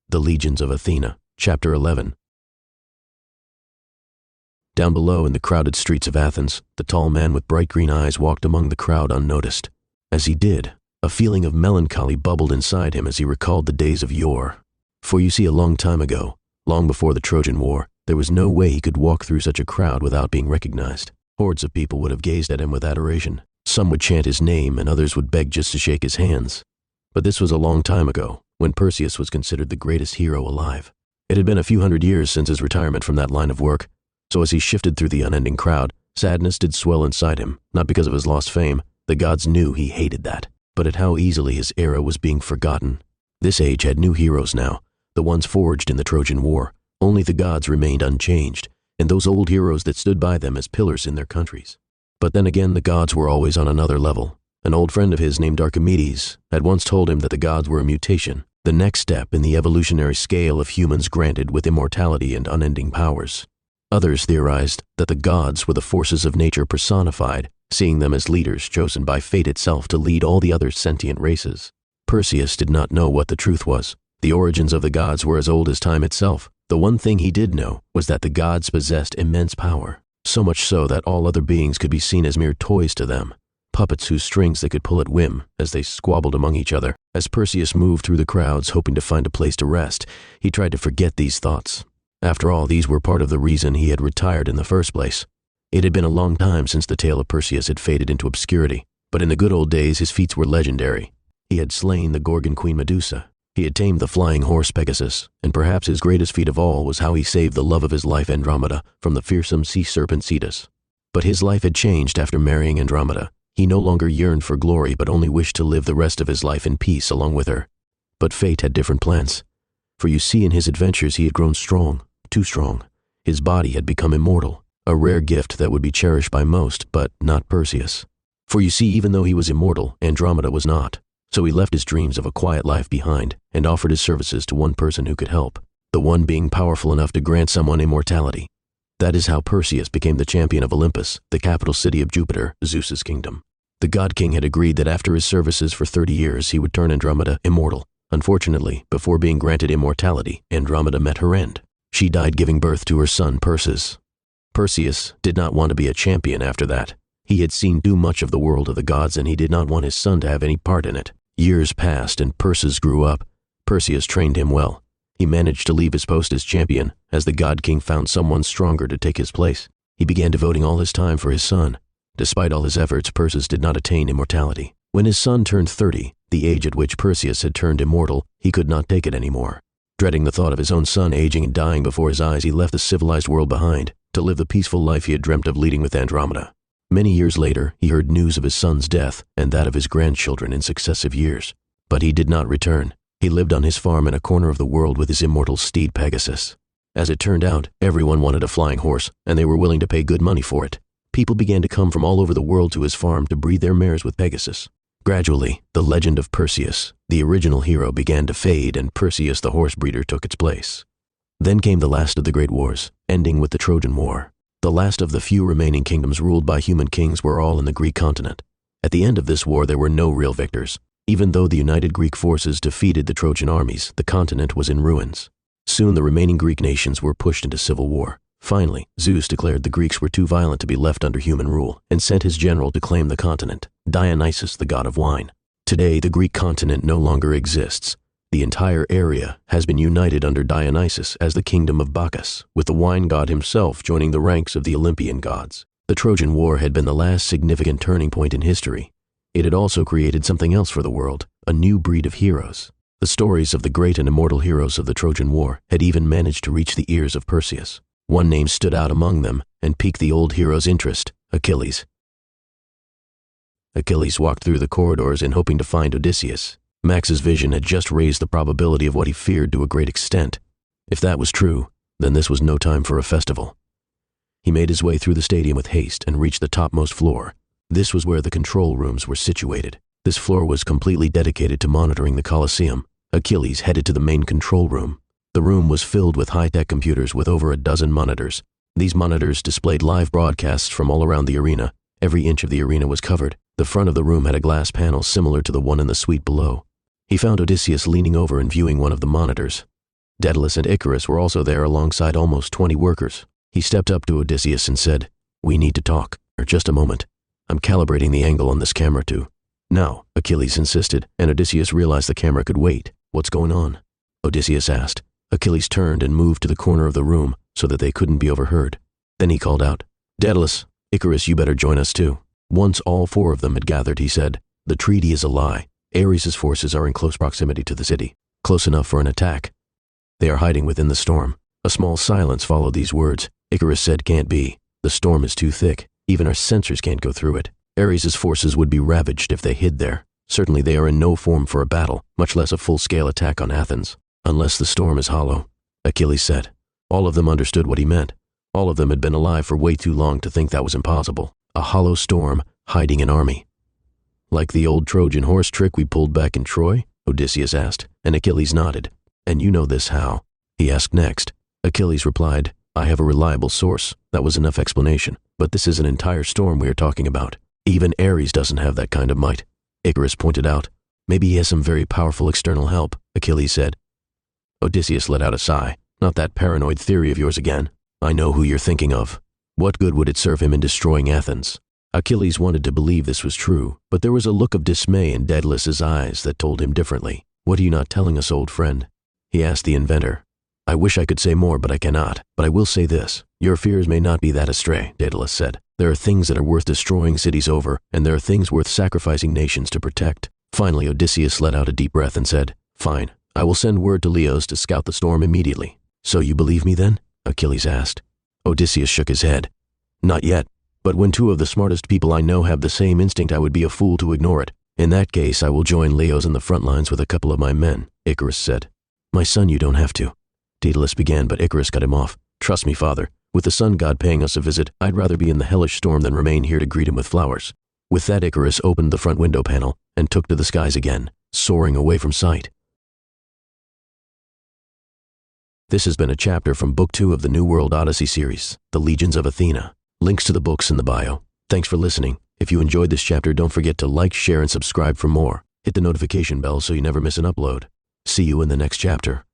The Legions of Athena, Chapter 11. Down below in the crowded streets of Athens, the tall man with bright green eyes walked among the crowd unnoticed. As he did, a feeling of melancholy bubbled inside him as he recalled the days of yore. For you see, a long time ago, long before the Trojan War, there was no way he could walk through such a crowd without being recognized. Hordes of people would have gazed at him with adoration. Some would chant his name, and others would beg just to shake his hands. But this was a long time ago, when Perseus was considered the greatest hero alive. It had been a few hundred years since his retirement from that line of work, so as he shifted through the unending crowd, sadness did swell inside him, not because of his lost fame. The gods knew he hated that, but at how easily his era was being forgotten. This age had new heroes now, the ones forged in the Trojan War. Only the gods remained unchanged, and those old heroes that stood by them as pillars in their countries. But then again, the gods were always on another level. An old friend of his named Archimedes had once told him that the gods were a mutation, the next step in the evolutionary scale of humans granted with immortality and unending powers. Others theorized that the gods were the forces of nature personified, seeing them as leaders chosen by fate itself to lead all the other sentient races. Perseus did not know what the truth was. The origins of the gods were as old as time itself. The one thing he did know was that the gods possessed immense power, so much so that all other beings could be seen as mere toys to them, puppets whose strings they could pull at whim as they squabbled among each other. As Perseus moved through the crowds hoping to find a place to rest, he tried to forget these thoughts. After all, these were part of the reason he had retired in the first place. It had been a long time since the tale of Perseus had faded into obscurity, but in the good old days his feats were legendary. He had slain the Gorgon queen Medusa. He had tamed the flying horse Pegasus, and perhaps his greatest feat of all was how he saved the love of his life Andromeda from the fearsome sea serpent Cetus. But his life had changed after marrying Andromeda. He no longer yearned for glory but only wished to live the rest of his life in peace along with her. But fate had different plans. For you see, in his adventures he had grown strong, too strong. His body had become immortal, a rare gift that would be cherished by most, but not Perseus. For you see, even though he was immortal, Andromeda was not. So he left his dreams of a quiet life behind and offered his services to one person who could help, the one being powerful enough to grant someone immortality. That is how Perseus became the champion of Olympus, the capital city of Jupiter, Zeus's kingdom. The god king had agreed that after his services for 30 years he would turn Andromeda immortal. Unfortunately, before being granted immortality, Andromeda met her end. She died giving birth to her son Perseus. Perseus did not want to be a champion after that. He had seen too much of the world of the gods, and he did not want his son to have any part in it. Years passed and Perseus grew up. Perseus trained him well. He managed to leave his post as champion, as the god king found someone stronger to take his place. He began devoting all his time for his son. Despite all his efforts, Perseus did not attain immortality. When his son turned 30, the age at which Perseus had turned immortal, he could not take it anymore. Dreading the thought of his own son aging and dying before his eyes, he left the civilized world behind to live the peaceful life he had dreamt of leading with Andromeda. Many years later, he heard news of his son's death and that of his grandchildren in successive years. But he did not return. He lived on his farm in a corner of the world with his immortal steed Pegasus. As it turned out, everyone wanted a flying horse, and they were willing to pay good money for it. People began to come from all over the world to his farm to breed their mares with Pegasus. Gradually, the legend of Perseus, the original hero, began to fade, and Perseus the horse breeder took its place. Then came the last of the great wars, ending with the Trojan War. The last of the few remaining kingdoms ruled by human kings were all in the Greek continent. At the end of this war, there were no real victors. Even though the united Greek forces defeated the Trojan armies, the continent was in ruins. Soon the remaining Greek nations were pushed into civil war. Finally, Zeus declared the Greeks were too violent to be left under human rule and sent his general to claim the continent, Dionysus, the god of wine. Today, the Greek continent no longer exists. The entire area has been united under Dionysus as the kingdom of Bacchus, with the wine god himself joining the ranks of the Olympian gods. The Trojan War had been the last significant turning point in history. It had also created something else for the world, a new breed of heroes. The stories of the great and immortal heroes of the Trojan War had even managed to reach the ears of Perseus. One name stood out among them and piqued the old hero's interest: Achilles. Achilles walked through the corridors in hoping to find Odysseus. Max's vision had just raised the probability of what he feared to a great extent. If that was true, then this was no time for a festival. He made his way through the stadium with haste and reached the topmost floor. This was where the control rooms were situated. This floor was completely dedicated to monitoring the Colosseum. Achilles headed to the main control room. The room was filled with high-tech computers with over a dozen monitors. These monitors displayed live broadcasts from all around the arena. Every inch of the arena was covered. The front of the room had a glass panel similar to the one in the suite below. He found Odysseus leaning over and viewing one of the monitors. Daedalus and Icarus were also there alongside almost 20 workers. He stepped up to Odysseus and said, "We need to talk. Just a moment. I'm calibrating the angle on this camera too." "Now," Achilles insisted, and Odysseus realized the camera could wait. "What's going on?" Odysseus asked. Achilles turned and moved to the corner of the room so that they couldn't be overheard. Then he called out, "Daedalus, Icarus, you better join us too." Once all 4 of them had gathered, he said, "The treaty is a lie. Ares' forces are in close proximity to the city, close enough for an attack. They are hiding within the storm." A small silence followed these words. Icarus said, "Can't be. The storm is too thick. Even our sensors can't go through it. Ares' forces would be ravaged if they hid there. Certainly they are in no form for a battle, much less a full-scale attack on Athens. Unless the storm is hollow," Achilles said. All of them understood what he meant. All of them had been alive for way too long to think that was impossible. A hollow storm hiding an army. "Like the old Trojan horse trick we pulled back in Troy?" Odysseus asked, and Achilles nodded. "And you know this how?" he asked next. Achilles replied, "I have a reliable source." That was enough explanation. "But this is an entire storm we are talking about. Even Ares doesn't have that kind of might," Icarus pointed out. "Maybe he has some very powerful external help," Achilles said. Odysseus let out a sigh. "Not that paranoid theory of yours again. I know who you're thinking of. What good would it serve him in destroying Athens?" Achilles wanted to believe this was true, but there was a look of dismay in Daedalus's eyes that told him differently. "What are you not telling us, old friend?" he asked the inventor. "I wish I could say more, but I cannot. But I will say this. Your fears may not be that astray," Daedalus said. "There are things that are worth destroying cities over, and there are things worth sacrificing nations to protect." Finally, Odysseus let out a deep breath and said, "Fine. I will send word to Leos to scout the storm immediately." "So you believe me then?" Achilles asked. Odysseus shook his head. "Not yet. But when 2 of the smartest people I know have the same instinct, I would be a fool to ignore it. In that case, I will join Leos in the front lines with a couple of my men," Icarus said. "My son, you don't have to," Daedalus began, but Icarus cut him off. "Trust me, father. With the sun god paying us a visit, I'd rather be in the hellish storm than remain here to greet him with flowers." With that, Icarus opened the front window panel and took to the skies again, soaring away from sight. This has been a chapter from Book 2 of the new World Odyssey Series, The Legions of Athena. Links to the books in the bio. Thanks for listening. If you enjoyed this chapter, don't forget to like, share, and subscribe for more. Hit the notification bell so you never miss an upload. See you in the next chapter.